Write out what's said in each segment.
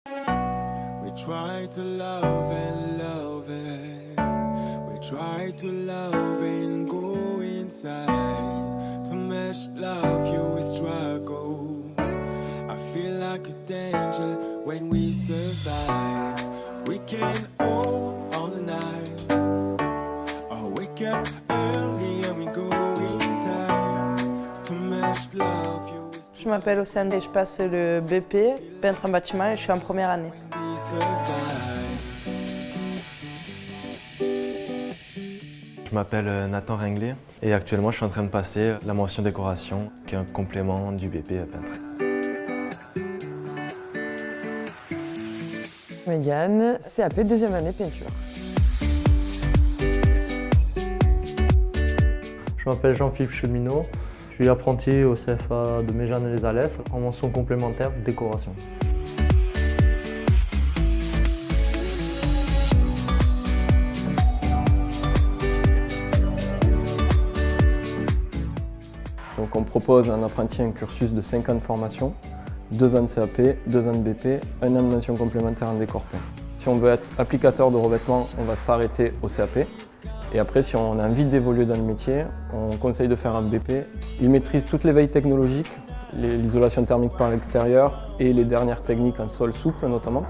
We try to love and love it. We try to love and go inside. To mesh love, you will struggle. I feel like a danger when we survive. We can all the night. Or wake up early and we go in time. To mesh love, you will struggle. Je m'appelle Océane et je passe le BP, peintre en bâtiment, et je suis en première année. Je m'appelle Nathan Ringlet et actuellement je suis en train de passer la mention décoration qui est un complément du BP peintre. Mégane, CAP deuxième année peinture. Je m'appelle Jean-Philippe Cheminot, je suis apprenti au CFA de Méjeanne-les-Alès en mention complémentaire décoration. Donc on propose à un apprenti un cursus de 5 ans de formation, 2 ans de CAP, 2 ans de BP, 1 an de mention complémentaire en décor peint. Si on veut être applicateur de revêtement, on va s'arrêter au CAP. Et après, si on a envie d'évoluer dans le métier, on conseille de faire un BP. Il maîtrise toutes les veilles technologiques, l'isolation thermique par l'extérieur et les dernières techniques en sol souple notamment.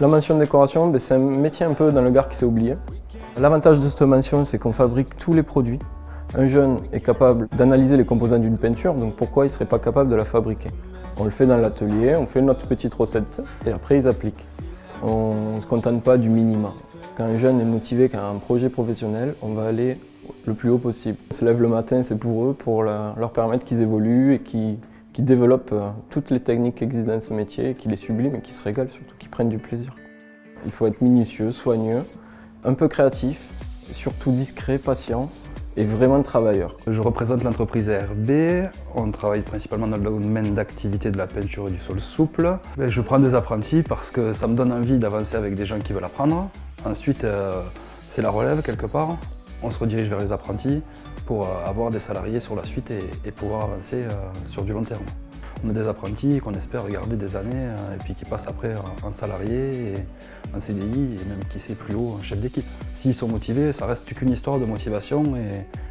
La mention de décoration, c'est un métier un peu dans le Gard qui s'est oublié. L'avantage de cette mention, c'est qu'on fabrique tous les produits. Un jeune est capable d'analyser les composants d'une peinture, donc pourquoi il ne serait pas capable de la fabriquer? On le fait dans l'atelier, on fait notre petite recette et après ils appliquent. On ne se contente pas du minimum. Quand un jeune est motivé, quand a un projet professionnel, on va aller le plus haut possible. On se lève le matin, c'est pour eux, pour leur permettre qu'ils évoluent et qu'ils développent toutes les techniques qui existent dans ce métier, qu'ils les subliment et qu'ils se régalent surtout, qu'ils prennent du plaisir. Il faut être minutieux, soigneux, un peu créatif, surtout discret, patient et vraiment travailleur. Je représente l'entreprise RB, on travaille principalement dans le domaine d'activité de la peinture et du sol souple. Je prends des apprentis parce que ça me donne envie d'avancer avec des gens qui veulent apprendre. Ensuite, c'est la relève quelque part. On se redirige vers les apprentis pour avoir des salariés sur la suite et pouvoir avancer sur du long terme. On a des apprentis qu'on espère garder des années et puis qui passent après en salarié, et en CDI et même qui sait plus haut en chef d'équipe. S'ils sont motivés, ça reste qu'une histoire de motivation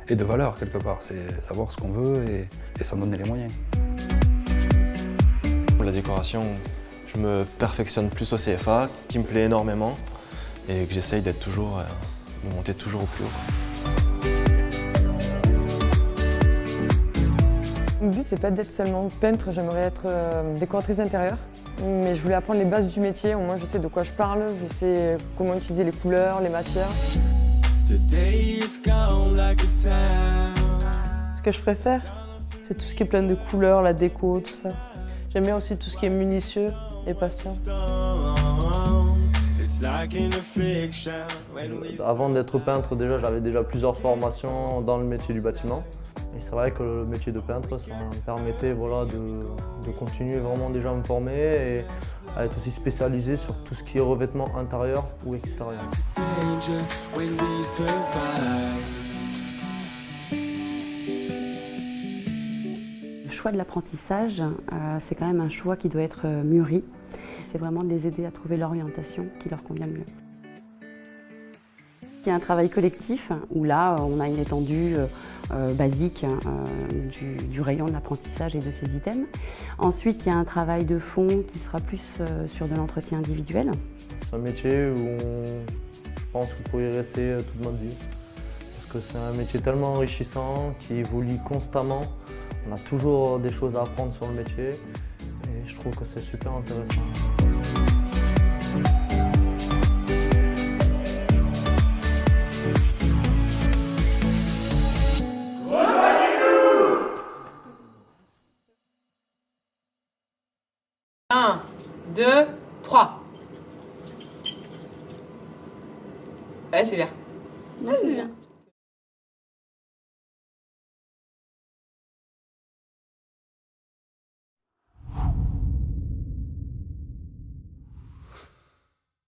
et de valeur quelque part. C'est savoir ce qu'on veut et s'en donner les moyens. Pour la décoration, je me perfectionne plus au CFA, qui me plaît énormément et que j'essaye d'être toujours, de monter toujours au plus haut. Mon but, c'est pas d'être seulement peintre, j'aimerais être décoratrice d'intérieur. Mais je voulais apprendre les bases du métier, au moins je sais de quoi je parle, je sais comment utiliser les couleurs, les matières. Ce que je préfère, c'est tout ce qui est plein de couleurs, la déco, tout ça. J'aime bien aussi tout ce qui est minutieux et patient. Avant d'être peintre, j'avais déjà plusieurs formations dans le métier du bâtiment. Et c'est vrai que le métier de peintre, ça me permettait de continuer vraiment déjà à me former et à être aussi spécialisé sur tout ce qui est revêtement intérieur ou extérieur. Le choix de l'apprentissage, c'est quand même un choix qui doit être mûri. C'est vraiment de les aider à trouver l'orientation qui leur convient le mieux. Il y a un travail collectif où là, on a une étendue basique du rayon de l'apprentissage et de ces items. Ensuite, il y a un travail de fond qui sera plus sur de l'entretien individuel. C'est un métier où je pense que vous pourriez rester toute votre vie. Parce que c'est un métier tellement enrichissant, qui évolue constamment. On a toujours des choses à apprendre sur le métier et je trouve que c'est super intéressant. Un, 2, 3. Ouais, c'est bien. Ouais, c'est bien.